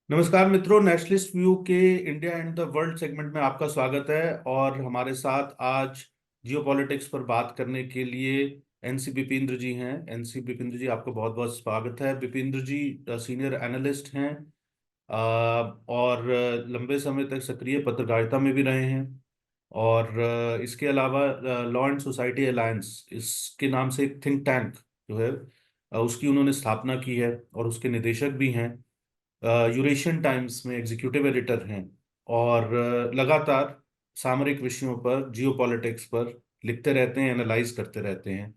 नमस्कार मित्रों, nationalist view के India and the world segment में आपका स्वागत है। और हमारे साथ आज जियो पॉलिटिक्स पर बात करने के लिए एनसी बिपिंद्र जी हैं। एनसी बिपिंद्र जी, आपका बहुत बहुत स्वागत है। बिपिंद्र जी सीनियर एनालिस्ट हैं और लंबे समय तक सक्रिय पत्रकारिता में भी रहे हैं। और इसके अलावा लॉ एंड सोसाइटी अलायंस, इसके नाम से एक थिंक टैंक जो है उसकी उन्होंने स्थापना की है और उसके निदेशक भी हैं। यूरेशियन टाइम्स में एग्जीक्यूटिव एडिटर हैं और लगातार सामरिक विषयों पर, जियो पॉलिटिक्स पर लिखते रहते हैं, एनालाइज करते रहते हैं।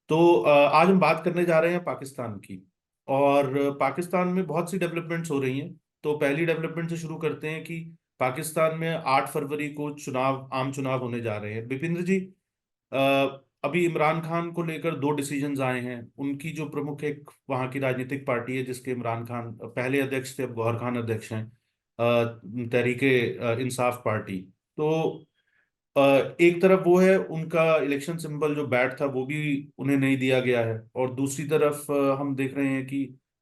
तो आज हम बात करने जा रहे हैं पाकिस्तान की। और पाकिस्तान में बहुत सी डेवलपमेंट्स हो रही हैं। तो पहली डेवलपमेंट से शुरू करते हैं कि पाकिस्तान में 8 फरवरी को आम चुनाव होने जा रहे हैं। बिपिंद्र जी, अभी इमरान खान को लेकर दो डिसीजंस आए हैं। उनकी जो प्रमुख एक वहाँ की राजनीतिक पार्टी है, जिसके इमरान खान पहले अध्यक्ष थे, अब गौहर खान अध्यक्ष हैं, तहरीके इंसाफ पार्टी। तो अ, एक तरफ वो है, उनका इलेक्शन सिंबल जो बैट था वो भी उन्हें नहीं दिया गया है। और दूसरी तरफ हम देख रहे हैं कि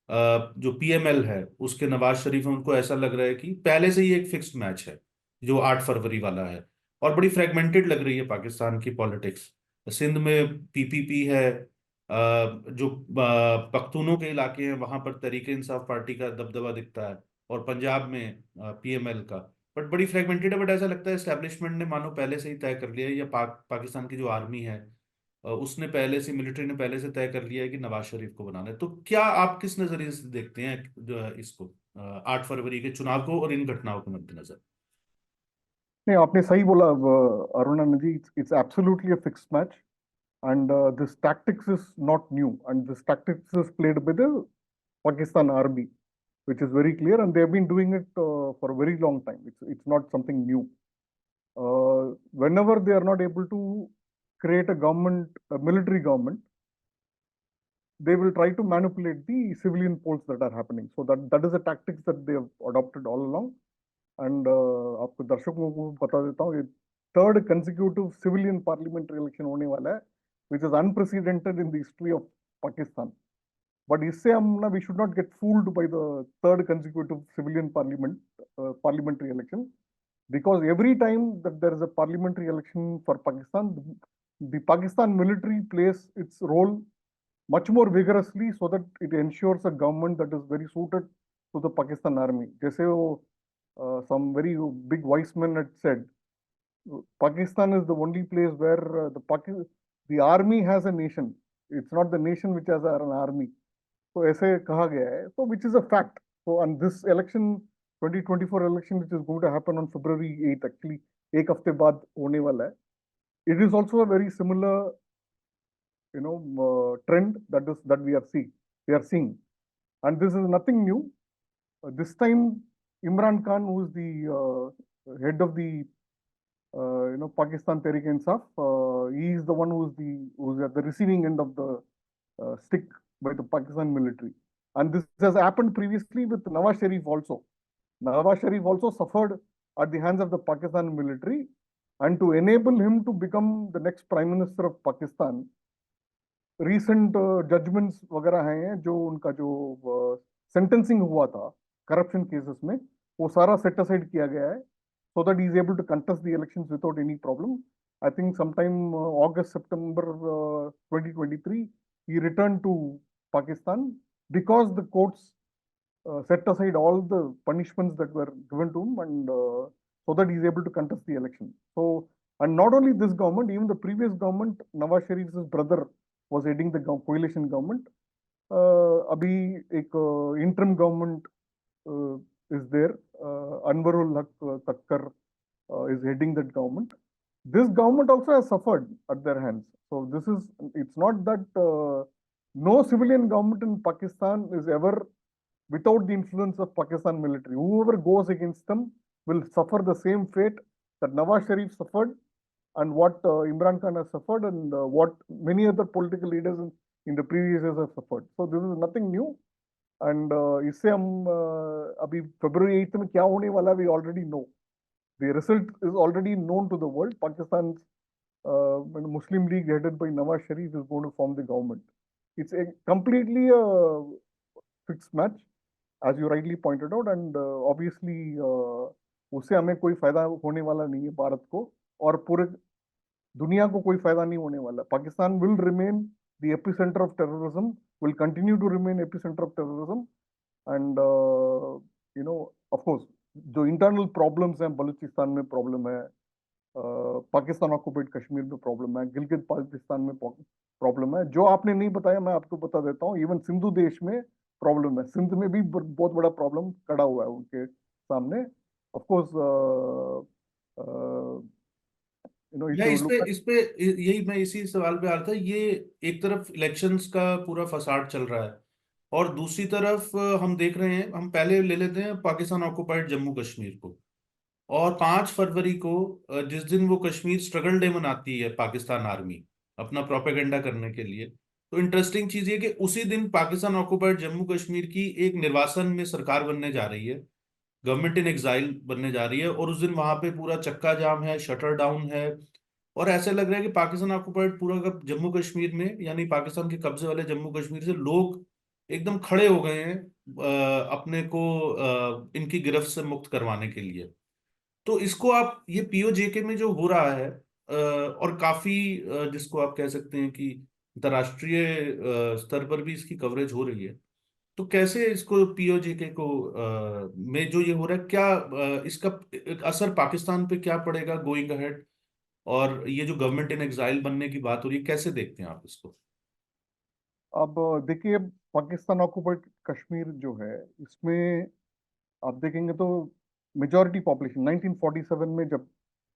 जो पीएमएल है उसके नवाज शरीफ हैं, उनको ऐसा लग रहा है कि पहले से ही एक फिक्स्ड मैच है जो 8 फरवरी वाला है। और बड़ी फ्रेगमेंटेड लग रही है पाकिस्तान की पॉलिटिक्स। सिंध में पीपीपी है, जो पख्तूनों के इलाके हैं वहां पर तहरीके इंसाफ पार्टी का दबदबा दिखता है, और पंजाब में पीएमएल का। बट बड़ी फ्रेगमेंटेड है। बट ऐसा लगता है एस्टेब्लिशमेंट ने मानो पहले से ही तय कर लिया है, या पाकिस्तान की जो आर्मी है उसने पहले से, मिलिट्री ने पहले से तय कर लिया है कि नवाज शरीफ को बनाना है। तो क्या आप किस नजरिए से देखते हैं जो है इसको, 8 फरवरी के चुनाव को और इन घटनाओं के मद्देनजर? नहीं, आपने सही बोला Arunanand ji. It's absolutely a fixed match and this tactics is not new and this tactics is played by the Pakistan army, which is very clear, and they have been doing it for a very long time. It's not something new. Whenever they are not able to create a government, a military government, they will try to manipulate the civilian polls that are happening. So that is a tactics that they have adopted all along. And आपको दर्शकों को बता देता हूँ, ये third consecutive civilian parliamentary election होने वाला है, which is unprecedented in the history of Pakistan. But इससे हम ना, we should not get fooled by the third consecutive civilian parliamentary election, because every time that there is a parliamentary election for Pakistan, the Pakistan military plays its role much more vigorously so that it ensures a government that is very suited to the Pakistan army. जैसे वो some very big wise men had said, Pakistan is the only place where the army has a nation. It's not the nation which has an army. तो ऐसे कहा गया है, so which is a fact. So on this election, 2024 election, which is going to happen on February 8th, actually एक हफ्ते बाद होने वाला है, it is also a very similar, trend that we are seeing, and this is nothing new. This time, Imran Khan, who is the head of the Pakistan Tehreek Insaf, he is the one who's at the receiving end of the stick by the Pakistan military, and this has happened previously with Nawaz Sharif also. Nawaz Sharif also suffered at the hands of the Pakistan military, and to enable him to become the next prime minister of Pakistan, recent judgments वगैरह हैं, जो उनका जो sentencing हुआ था corruption cases में, वो सारा set aside किया गया है, so that he is able to contest the elections without any problem. I think sometime August, September 2023, he returned to Pakistan because the courts set aside all the punishments that were given to him, and so that he is able to contest the election. So, and not only this government, even the previous government, Nawaz Sharif's brother was heading the coalition government. अभी एक interim government is there. Anwarul Haq Takkar is heading that government. This government also has suffered at their hands. So it's not that no civilian government in Pakistan is ever without the influence of Pakistan military. Whoever goes against them will suffer the same fate that Nawaz Sharif suffered, and what Imran Khan has suffered, and what many other political leaders in the previous years have suffered. So this is nothing new. And इससे हम अभी February 8th में क्या होने वाला, we already know. The result is already known to the world. Pakistan's Muslim League headed by Nawaz Sharif is going to form the government. It's a completely fixed match. as you rightly pointed out, and obviously उससे हमें कोई फायदा होने वाला नहीं है भारत को, और पूरे दुनिया को कोई फायदा नहीं होने वाला. Pakistan will remain the epicenter of terrorism, will continue to remain epicenter of terrorism, and of course जो internal problems हैं, बलूचिस्तान में प्रॉब्लम है, पाकिस्तान ऑक्युपाइड कश्मीर में प्रॉब्लम है, गिलगित बाल्टिस्तान में प्रॉब्लम है. जो आपने नहीं बताया मैं आपको बता देता हूँ. इवन सिंधु देश में प्रॉब्लम है, सिंध में भी बहुत बड़ा प्रॉब्लम खड़ा हुआ है उनके सामने. ऑफ कोर्स इफ मैं यू इस पे लुक इस पे यही मैं इसी सवाल पे आ रहा था। ये एक तरफ इलेक्शंस का पूरा फसाड चल रहा है, और दूसरी तरफ हम देख रहे हैं, हम पहले ले लेते हैं पाकिस्तान ऑक्युपाइड जम्मू कश्मीर को। और 5 फरवरी को जिस दिन वो कश्मीर स्ट्रगल डे मनाती है पाकिस्तान आर्मी अपना प्रोपेगेंडा करने के लिए, तो इंटरेस्टिंग चीज ये कि उसी दिन पाकिस्तान ऑक्युपाइड जम्मू कश्मीर की एक निर्वासन में सरकार बनने जा रही है, गवर्नमेंट इन एग्जाइल बनने जा रही है। और उस दिन वहां पे पूरा चक्का जाम है, शटर डाउन है, और ऐसे लग रहा है कि पाकिस्तान ऑक्युपाइड पूरा का जम्मू कश्मीर में, यानी पाकिस्तान के कब्जे वाले जम्मू कश्मीर से लोग एकदम खड़े हो गए हैं अपने को इनकी गिरफ्त से मुक्त करवाने के लिए। तो इसको आप ये पीओजेके में जो हो रहा है और काफी जिसको आप कह सकते हैं कि अंतर्राष्ट्रीय स्तर पर भी इसकी कवरेज हो रही है, तो कैसे इसको पीओजेके को में जो ये हो रहा है, क्या इसका एक असर पाकिस्तान पे क्या पड़ेगा गोइंग अहेड? और ये जो गवर्नमेंट इन एग्जाइल बनने की बात हो रही है, कैसे देखते हैं आप इसको? अब देखिए, पाकिस्तान ऑक्युपाइड कश्मीर जो है, इसमें आप देखेंगे तो मेजॉरिटी पॉपुलेशन 1947 में, जब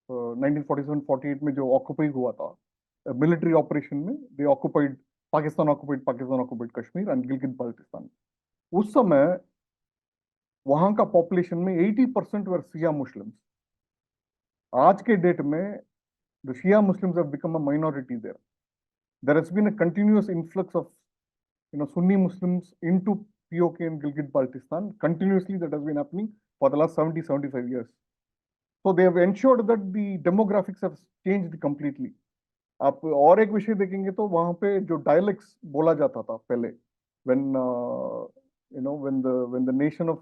1947-48 में जो ऑक्युपाई हुआ था मिलिट्री ऑपरेशन में, they occupied Pakistan occupied Kashmir and Gilgit Baltistan. उस समय वहां का पॉपुलेशन में 80% वर शिया मुस्लिम्स. आज के डेट में the Shia Muslims have become a minority there. There has been a continuous influx of Sunni Muslims into POK and Gilgit-Baltistan. Continuously, that has been happening for the last 70-75 years. So they have ensured that the demographics have changed completely. आप और एक विषय देखेंगे तो वहां पे जो dialects बोला जाता था पहले, when when the nation of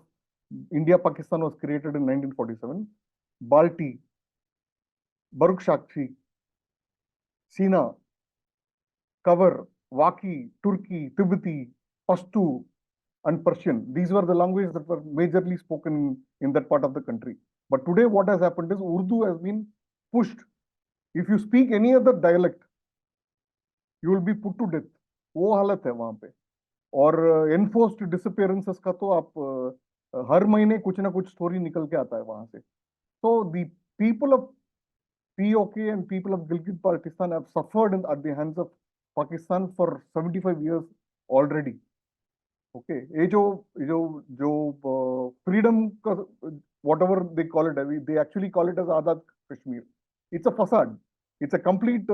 India Pakistan was created in 1947, Balti, Baruch Sina, Cover, Waki, Turki, Tibetan, Pashto, and Persian. These were the languages that were majorly spoken in that part of the country. But today, what has happened is Urdu has been pushed. If you speak any other dialect, you will be put to death. वो हालत है वहां पे. और enforced disappearances का तो आप हर महीने कुछ ना कुछ स्टोरी निकल के आता है वहां से. So the people of POK and people of Gilgit-Baltistan have suffered at the hands of Pakistan for 75 years already. Okay, ये जो जो फ्रीडम का whatever they call it, they actually call it as Azad Kashmir. It's a facade. It's a complete.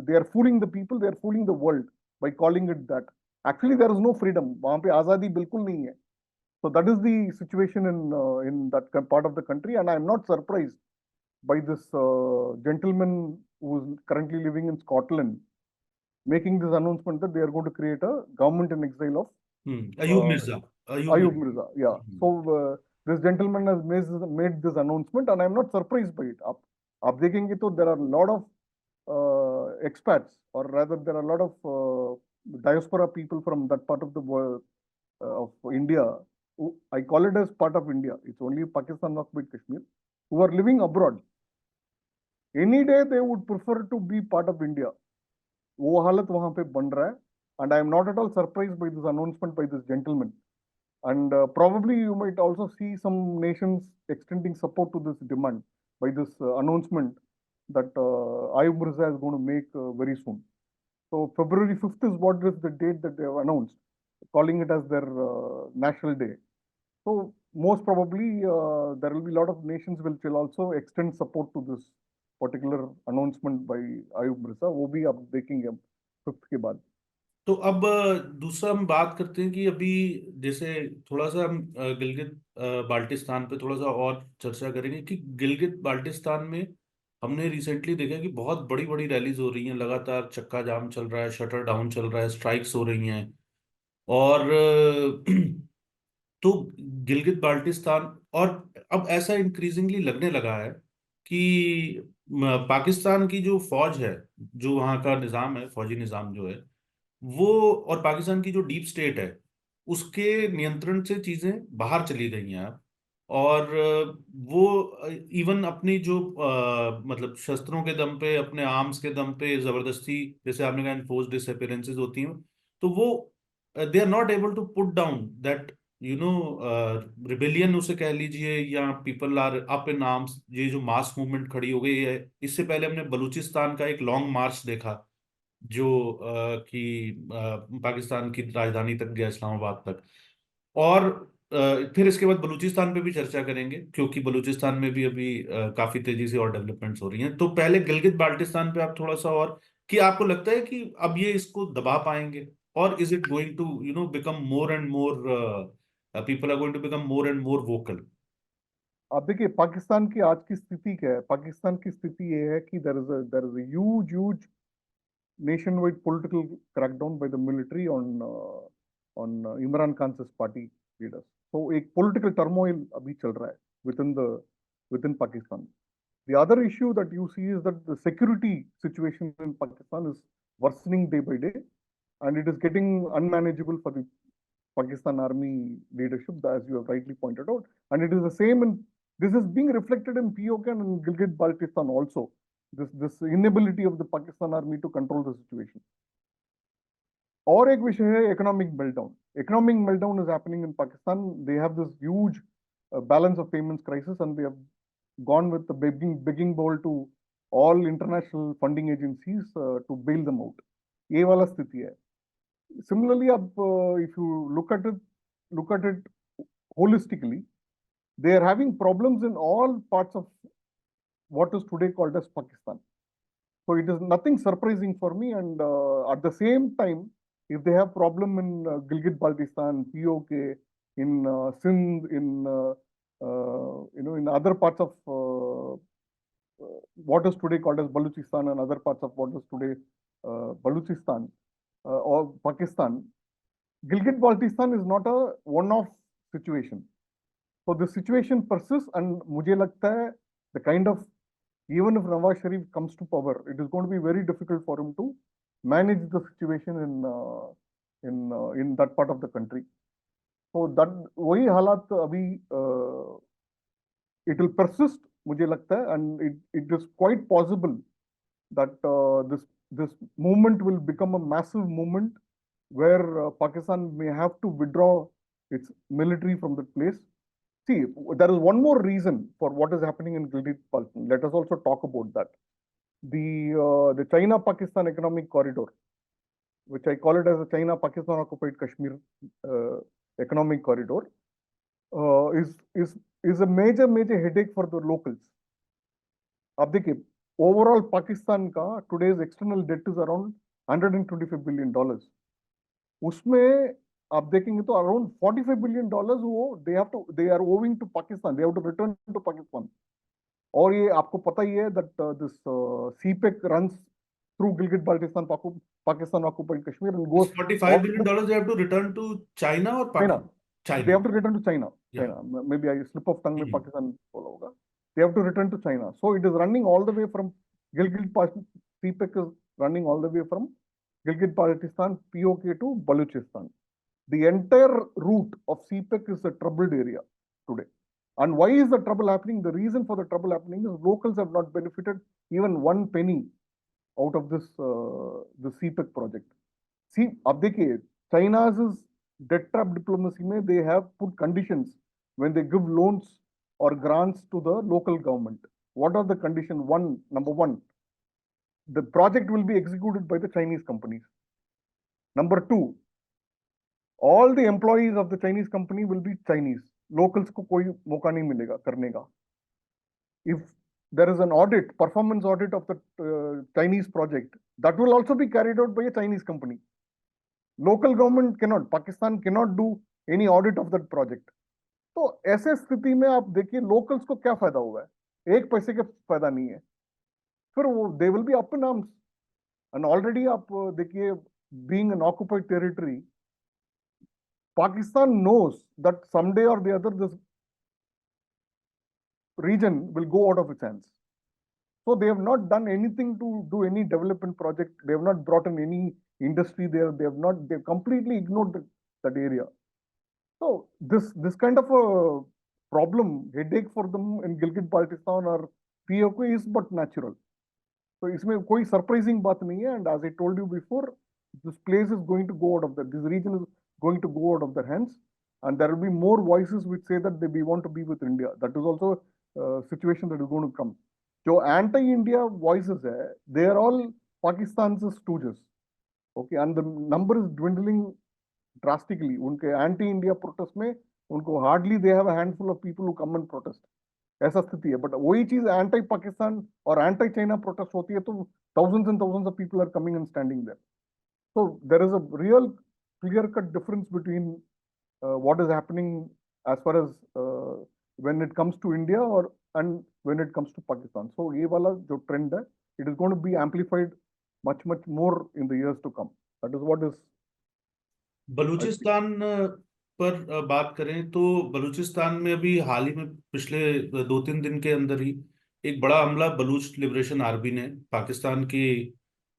They are fooling the people. They are fooling the world by calling it that. Actually, there is no freedom. वहाँ पे आजादी बिल्कुल नहीं है. So that is the situation in that part of the country, and I am not surprised by this gentleman who is currently living in Scotland making this announcement that they are going to create a government in exile of Ayub uh, Mirza. Ayub Ayub Mirza. Mirza. Yeah. So this gentleman has made this announcement, and I'm not surprised by it. आप देखेंगे तो there are a lot of expats, or rather there are a lot of diaspora people from that part of the world of India. I call it as part of India. It's only Pakistan, not with Kashmir, who are living abroad. Any day they would prefer to be part of India. वो हालत वहां पे बन रहा है, and I am not at all surprised by this announcement by this gentleman. And probably you might also see some nations extending support to this demand by this announcement that Ayub Mirza is going to make very soon. So February 5th is what is the date that they have announced, calling it as their national day. So most probably there will be a lot of nations which will also extend support to this particular announcement by Ayub Mirza. वो भी आप देखेंगे 5th के बाद. तो अब दूसरा हम बात करते हैं कि अभी जैसे थोड़ा सा हम गिलगित बाल्टिस्तान पे थोड़ा सा और चर्चा करेंगे कि गिलगित बाल्टिस्तान में हमने रिसेंटली देखा कि बहुत बड़ी बड़ी रैलीज हो रही हैं, लगातार चक्का जाम चल रहा है, शटर डाउन चल रहा है, स्ट्राइक्स हो रही हैं। और तो गिलगित बाल्टिस्तान, और अब ऐसा इंक्रीजिंगली लगने लगा है कि पाकिस्तान की जो फौज है, जो वहाँ का निज़ाम है, फौजी निज़ाम जो है वो, और पाकिस्तान की जो डीप स्टेट है उसके नियंत्रण से चीजें बाहर चली गई हैं अब। और वो इवन अपनी जो मतलब शस्त्रों के दम पे, अपने आर्म्स के दम पे जबरदस्ती, जैसे आपने कहा इन्फोर्स्ड डिसअपियरेंसेस होती हैं, तो वो they are not able to put down that rebellion उसे कह लीजिए, या people are up in arms, ये जो मास मूवमेंट खड़ी हो गई है। इससे पहले हमने बलूचिस्तान का एक लॉन्ग मार्च देखा, जो पाकिस्तान की राजधानी तक गया, इस्लामाबाद तक। और फिर इसके बाद बलूचिस्तान पे भी चर्चा करेंगे, क्योंकि बलूचिस्तान में भी अभी काफी तेजी से और डेवलपमेंट्स हो रही हैं। तो पहले गिलगित बाल्टिस्तान पे आप थोड़ा सा, और कि आपको लगता है कि अब ये इसको दबा पाएंगे, और is it going to become more and more, people are going to become more and more vocal? आप देखिए पाकिस्तान की आज की स्थिति क्या है। पाकिस्तान की स्थिति ये है कि there is a huge nationwide political crackdown by the military on Imran Khan's party leaders. So एक political turmoil अभी चल रहा है within Pakistan. The other issue that you see is that the security situation in Pakistan is worsening day by day, and it is getting unmanageable for the Pakistan army leadership, as you have rightly pointed out. And it is the same in this is being reflected in POK and Gilgit-Baltistan also. This inability of the Pakistan army to control the situation. और एक विषय है economic meltdown. Economic meltdown is happening in Pakistan. They have this huge balance of payments crisis, and they have gone with the begging bowl to all international funding agencies to bail them out. ये वाला स्थिति है. Similarly, if you look at it holistically, they are having problems in all parts of what is today called as Pakistan. So it is nothing surprising for me. And at the same time, if they have problem in Gilgit-Baltistan, POK, in Sindh, in other parts of what is today called as Balochistan and other parts of what is today Balochistan or Pakistan, Gilgit-Baltistan is not a one-off situation. So the situation persists, and मुझे लगता है the kind of even if Nawaz Sharif comes to power, it is going to be very difficult for him to manage the situation in that part of the country. So that वही हालात अभी it will persist मुझे लगता है, and it is quite possible that this movement will become a massive movement where Pakistan may have to withdraw its military from that place. See, there is one more reason for what is happening in Gilgit-Baltistan. Let us also talk about that. The China-Pakistan economic corridor, which I call it as the China-Pakistan occupied Kashmir economic corridor, is a major headache for the locals. अब देखिए, overall Pakistan का today's external debt is around $125 billion. उसमें आप देखेंगे तो around $45 billion वो they are owing to Pakistan. They have to return to Pakistan. और ये आपको पता ही है that this CPEC runs through Gilgit-Baltistan, Pakistan occupied Kashmir, and This goes all $45 billion they have to return to China or China. Pakistan? They China. have to return to China. Yeah. China. Maybe I slip of tongue में Mhm. Pakistan बोला होगा. They have to return to China. So it is running all the way from Gilgit-Baltistan. CPEC is running all the way from Gilgit-Baltistan, POK to Balochistan. The entire route of CPEC is a troubled area today. And why is the trouble happening? The reason for the trouble happening is locals have not benefited even one penny out of the CPEC project. See, अब देखिए, China's debt trap diplomacy में they have put conditions when they give loans or grants to the local government. What are the conditions? Number one, the project will be executed by the Chinese companies. Number two, all the employees of the Chinese company will be Chinese. Locals को कोई मौका नहीं मिलेगा करने का. If there is an audit, performance audit of the Chinese project, that will also be carried out by a Chinese company. Local government cannot, Pakistan cannot do any audit of that project. तो ऐसे स्थिति में आप देखिए locals को क्या फायदा हुआ है, एक पैसे का फायदा नहीं है. फिर वो they will be up in arms. And already आप देखिए, being an occupied territory, Pakistan knows that someday or the other this region will go out of its hands. So they have not done anything to do any development project. They have not brought in any industry there. They have not. They've completely ignored that area. So this kind of a problem headache for them in Gilgit-Baltistan or POK is but natural. So इसमें कोई surprising बात नहीं है. And as I told you before, this place is going to go out of that. This region is going to go out of their hands, and there will be more voices which say that we want to be with India. That is also a situation that is going to come. जो anti-India voices है, they are all Pakistan's stooges. Okay, and the number is dwindling drastically. उनके anti-India protest में उनको hardly they have a handful of people who come and protest. ऐसा स्थिति है. But वही चीज एंटी पाकिस्तान और एंटी चाइना प्रोटेस्ट होती है तो thousands and thousands of people are coming and standing there. So there is a real clear cut difference between what is happening as far as when it comes to India or and when it comes to Pakistan. So ये वाला जो trend है, it is going to be amplified much more in the years to come. That is what is Balochistan पर बात करें तो बलूचिस्तान में अभी हाल ही में पिछले 2-3 दिन के अंदर ही एक बड़ा हमला बलूच लिबरेशन आर्मी ने पाकिस्तान की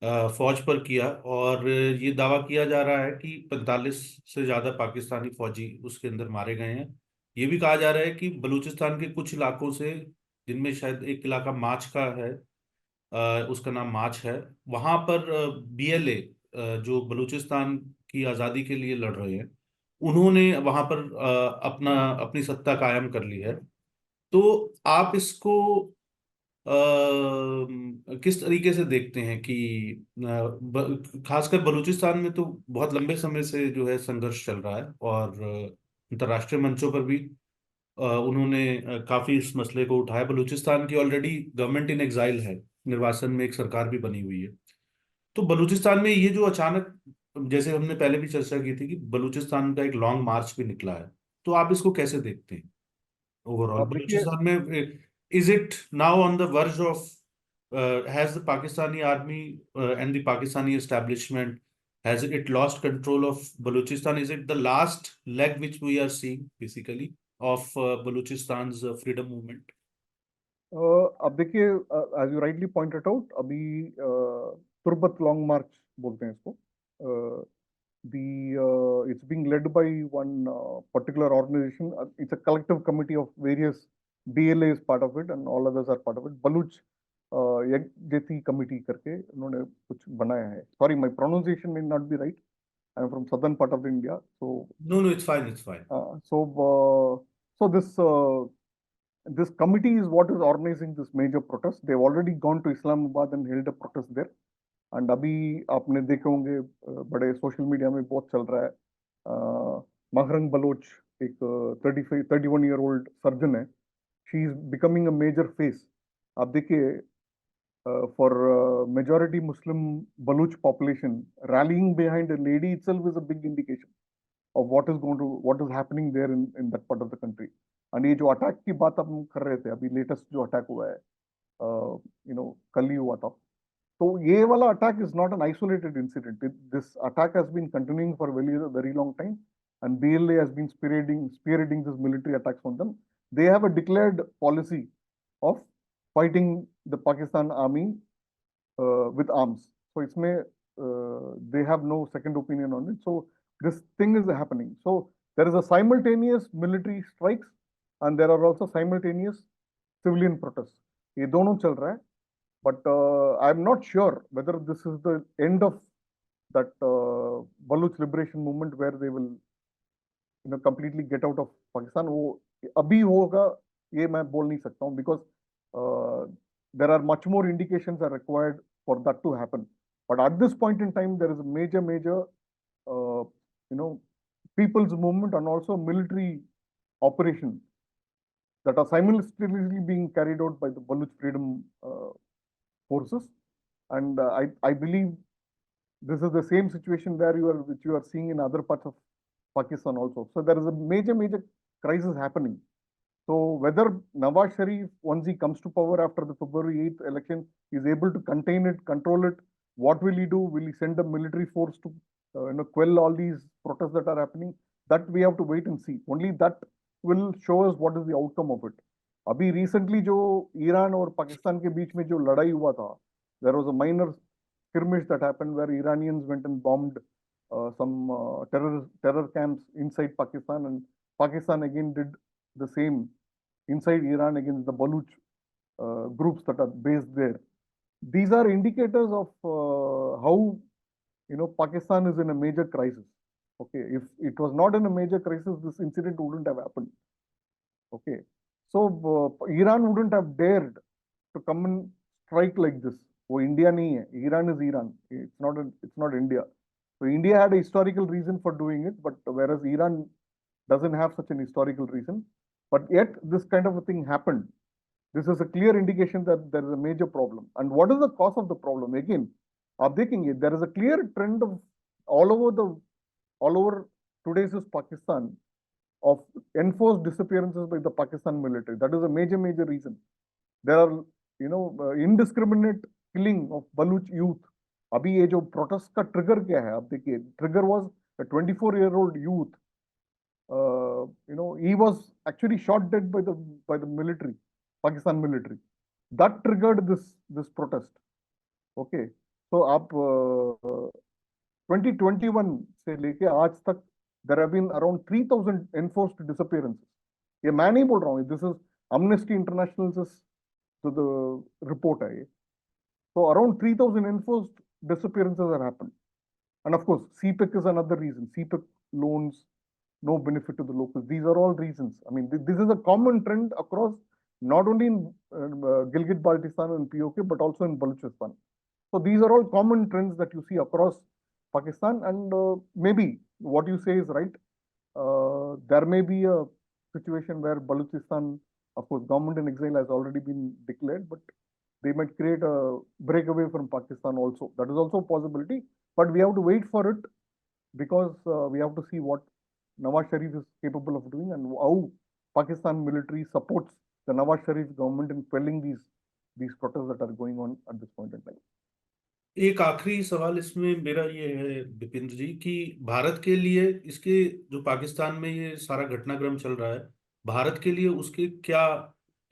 फौज पर किया, और ये दावा किया जा रहा है कि 45 से ज्यादा पाकिस्तानी फौजी उसके अंदर मारे गए हैं। ये भी कहा जा रहा है कि बलूचिस्तान के कुछ इलाकों से, जिनमें शायद एक इलाका माच का है, उसका नाम माच है, वहां पर बीएलए जो बलूचिस्तान की आज़ादी के लिए लड़ रहे हैं, उन्होंने वहां पर अपनी सत्ता कायम कर ली है। तो आप इसको किस तरीके से देखते हैं कि खासकर बलूचिस्तान में तो बहुत लंबे समय से जो है संघर्ष चल रहा है, और अंतर्राष्ट्रीय मंचों पर भी उन्होंने काफी इस मसले को उठाया। बलूचिस्तान की ऑलरेडी गवर्नमेंट इन एग्जाइल है, निर्वासन में एक सरकार भी बनी हुई है। तो बलूचिस्तान में ये जो अचानक, जैसे हमने पहले भी चर्चा की थी कि बलूचिस्तान का एक लॉन्ग मार्च भी निकला है, तो आप इसको कैसे देखते हैं ओवरऑल अब देखिए बलूचिस्तान में? Is it now on the verge of, has the Pakistani army and the Pakistani establishment, has it lost control of Balochistan? Is it the last leg which we are seeing basically of Balochistan's freedom movement? अब देखिए, as you rightly pointed out, अभी Turbat long मार्च बोलते हैं इसको. It's being led by one particular organization. It's a collective committee of various. BLA is part of it and all others are part of it. Baluch यज्ञति committee करके उन्होंने कुछ बनाया है. Sorry, my pronunciation may not be right. I'm from southern part of India, so No, it's fine, it's fine. So this committee is what is organizing this major protest. They've already gone to Islamabad and held a protest there. And अभी आपने देखे होंगे बड़े social media में बहुत चल रहा है. महरंग बलोच एक 31-year-old सर्जन है. She is becoming a major face. आप देखिए, for majority Muslim Baluch population, rallying behind a lady itself is a big indication of what is happening there in that part of the country. And ये जो attack की बात हम कर रहे थे, अभी लेटेस्ट जो अटैक हुआ है, कल ही हुआ था. तो ये वाला attack is not an isolated incident. This attack has been continuing for a very long time, and BLA has been spearheading this military attacks on them. They have a declared policy of fighting the Pakistan army with arms. So they have no second opinion on it. So this thing is happening. So there is a simultaneous military strikes and there are also simultaneous civilian protests. ये दोनों चल रहा है. But I'm not sure whether this is the end of that Baluch liberation movement where they will completely get out of Pakistan. वो अभी होगा ये मैं बोल नहीं सकता हूँ, because there are much more indications are required for that to happen. But at this point in time, there is a major people's movement and also military operation that are simultaneously being carried out by the Baluch freedom forces. And I believe this is the same situation which you are seeing in other parts of Pakistan also. So there is a major crisis happening. So whether Nawaz Sharif, once he comes to power after the February 8th election, is able to contain it, control it, what will he do? Will he send a military force to quell all these protests that are happening? That we have to wait and see. Only that will show us what is the outcome of it. अभी recently जो Iran और पाकिस्तान के बीच में जो लड़ाई हुआ था, there was a minor skirmish that happened where Iranians went and bombed some terror camps inside Pakistan, and Pakistan again did the same inside Iran against the Baluch groups that are based there. These are indicators of how Pakistan is in a major crisis. Okay, if it was not in a major crisis, this incident wouldn't have happened. Okay, so Iran wouldn't have dared to come and strike like this. वो India नहीं है, Iran is Iran. It's not India. So India had a historical reason for doing it, but whereas Iran doesn't have such an historical reason, but yet this kind of a thing happened. This is a clear indication that there is a major problem. And what is the cause of the problem? Again, आप देखेंगे there is a clear trend of all over today's Pakistan of enforced disappearances by the Pakistan military. That is a major reason. There are indiscriminate killing of Baluch youth. अभी ये जो protest का trigger क्या है? आप देखिए, trigger was a 24-year-old youth. He was actually shot dead by the military, Pakistan military. That triggered this protest. Okay, so आप 2021 से लेके आज तक there have been around 3,000 enforced disappearances. ये मैं नहीं बोल रहा हूँ, this is Amnesty International से तो the report है ये. So around 3,000 enforced disappearances have happened. And of course, CPEC is another reason. CPEC loans, no benefit to the locals. These are all reasons. I mean, this is a common trend across not only in Gilgit-Baltistan and POK, but also in Balochistan. So these are all common trends that you see across Pakistan, and maybe what you say is right. There may be a situation where Balochistan, of course, government in exile has already been declared, but they might create a breakaway from Pakistan also. That is also a possibility, but we have to wait for it because we have to see what Nawaz Sharif is capable of doing and how Pakistan military supports the Nawaz Sharif government in quelling these protests that are going on at this point in time. एक आखिरी सवाल इसमें मेरा ये है विपिंद्र जी कि भारत के लिए इसके जो पाकिस्तान में ये सारा घटनाक्रम चल रहा है, भारत के लिए उसके क्या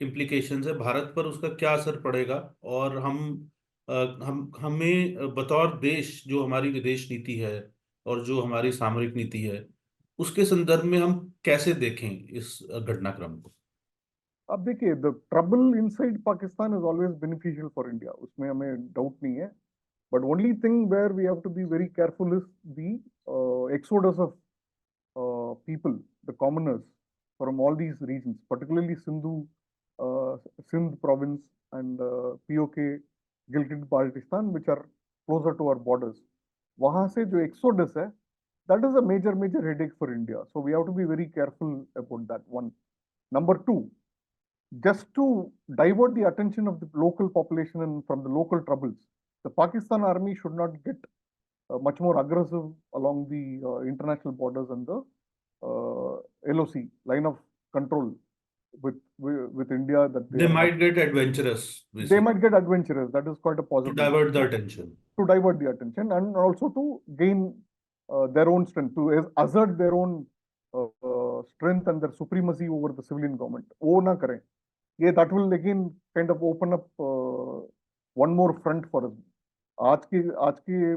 इम्प्लीकेशंस है, भारत पर उसका क्या असर पड़ेगा, और हमें बतौर देश जो हमारी विदेश नीति है और जो हमारी सामरिक नीति है उसके संदर्भ में हम कैसे देखें इस घटनाक्रम को? अब देखिए, the trouble inside Pakistan is always beneficial for India, उसमें हमें डाउट नहीं है. But only thing where we have to be very careful is the exodus of people, the commoners from all these regions, particularly Sindh province and POK, Gilgit-Baltistan, which are closer to our borders. वहाँ से जो exodus है, that is a major headache for India. So we have to be very careful about that one. Number two, just to divert the attention of the local population and from the local troubles, the Pakistan army should not get much more aggressive along the international borders and the LOC, line of control with India. That they might get adventurous, basically. They might get adventurous. That is quite a possibility. To divert the attention. To divert the attention and also to gain their own strength, to assert their own strength and their supremacy over the civilian government. वो ना करें. Yeah, that will again kind of open up one more front for us. आज के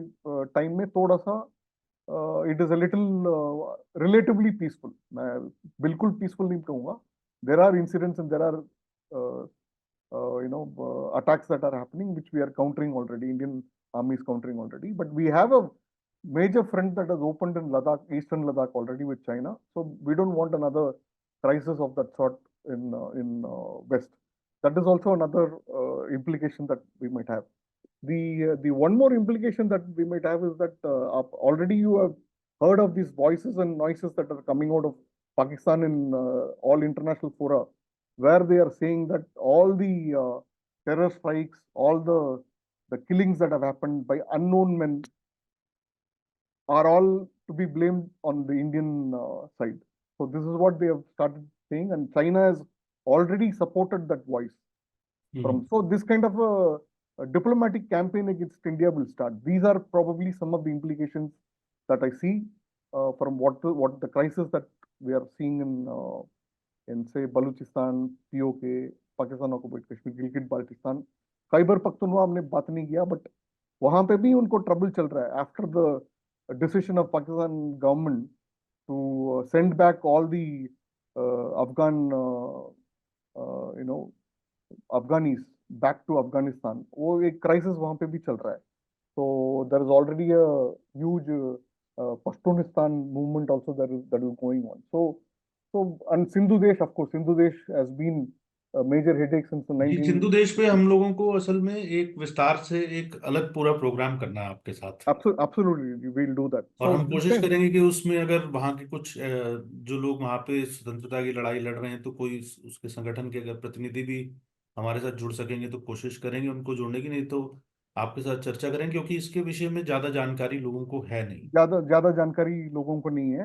time में थोड़ा सा it is a little relatively peaceful. मैं बिल्कुल पीसफुल नहीं कहूँगा. There are incidents and there are attacks that are happening which we are countering already. Indian army is countering already, but we have a major front that has opened in Ladakh, eastern Ladakh already with China. So we don't want another crisis of that sort in west. That is also another implication that we might have. The one more implication that we might have is that already you have heard of these voices and noises that are coming out of Pakistan in all international fora, where they are saying that all the terror strikes, all the killings that have happened by unknown men are all to be blamed on the Indian side. So this is what they have started saying, and China has already supported that voice. So this kind of a diplomatic campaign against India will start. These are probably some of the implications that I see. from what the crisis that we are seeing in say Balochistan, POK, Pakistan occupied Kashmir, Gilgit-Baltistan, Khyber Pakhtunwa हमने बात नहीं किया, but वहां पे भी उनको trouble चल रहा है after the decision of Pakistan government to send back all the Afghan you know Afghanis back to Afghanistan. वो एक crisis वहां पे भी चल रहा है. So there is already a huge Pashtunistan movement also that is going on. So and Sindhu Desh, of course, Sindhu Desh has been a major headache since the जी, 19. सिंधु देश पे हम लोगों को असल में एक विस्तार से एक अलग पूरा प्रोग्राम करना है आपके साथ। Absolutely, we'll do that. और So हम this कोशिश time, करेंगे कि उसमें अगर वहाँ के कुछ जो लोग वहाँ पे स्वतंत्रता की लड़ाई लड़ रहे हैं तो कोई उसके संगठन के अगर प्रतिनिधि भी हमारे साथ जुड़ सकेंगे तो कोशिश करेंगे उनको जोड़ने की, नहीं तो आपके साथ चर्चा करेंगे, क्योंकि इसके विषय में ज्यादा जानकारी लोगों को है नहीं। ज्यादा ज्यादा जानकारी लोगों को नहीं है.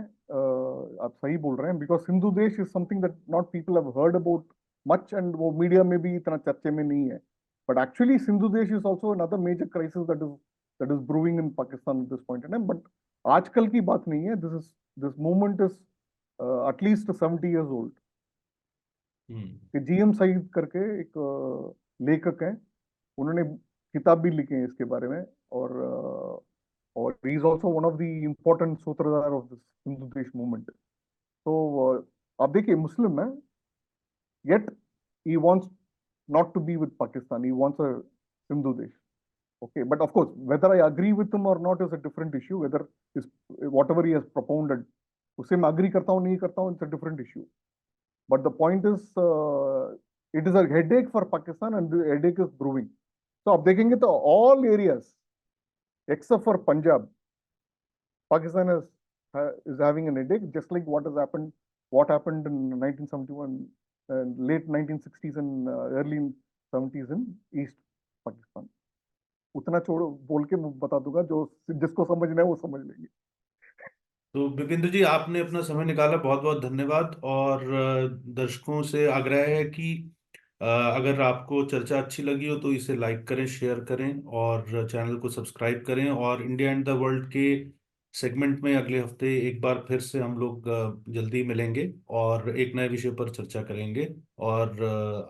आप सही बोल रहे हैं, because Sindhu Desh is something that not people have heard about much, and वो मीडिया में भी इतना चर्चे में नहीं है. But actually Sindhu Desh is also another major crisis that is brewing in Pakistan at this point in time. But आजकल की बात नहीं है. This movement is at least 70 years old. Hmm. कि जीएम सईद करके एक लेखक हैं, उन्होंने किताब भी लिखे हैं इसके बारे में. और he is also one of the important सूत्रधार of this Hindu Desh movement. So आप देखिए, मुस्लिम है, yet he wants not to be with Pakistan. He wants a Hindu Desh. Okay, but of course, whether I agree with him or not is a different issue. Whether is whatever he has propounded, उससे मैं agree करता हूँ नहीं करता हूँ, it's a different issue. But the point is, it is a headache for Pakistan, and the headache is brewing. So आप देखेंगे तो all areas except for Punjab, Pakistan is having an headache, just like what happened in 1971, late 1960s and early 70s in East Pakistan. उतना छोड़ो, बोल के मैं बता दूंगा, जो जिसको समझना है वो समझ लेंगे. तो विपिंद्र जी, आपने अपना समय निकाला, बहुत बहुत धन्यवाद। और दर्शकों से आग्रह है कि अगर आपको चर्चा अच्छी लगी हो तो इसे लाइक करें, शेयर करें और चैनल को सब्सक्राइब करें। और इंडिया एंड द वर्ल्ड के सेगमेंट में अगले हफ्ते एक बार फिर से हम लोग जल्दी मिलेंगे और एक नए विषय पर चर्चा करेंगे। और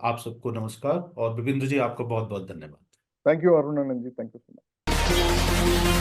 आप सबको नमस्कार, और विपिंद्र जी आपका बहुत बहुत धन्यवाद। Thank you, Arunanand ji. Thank you so much.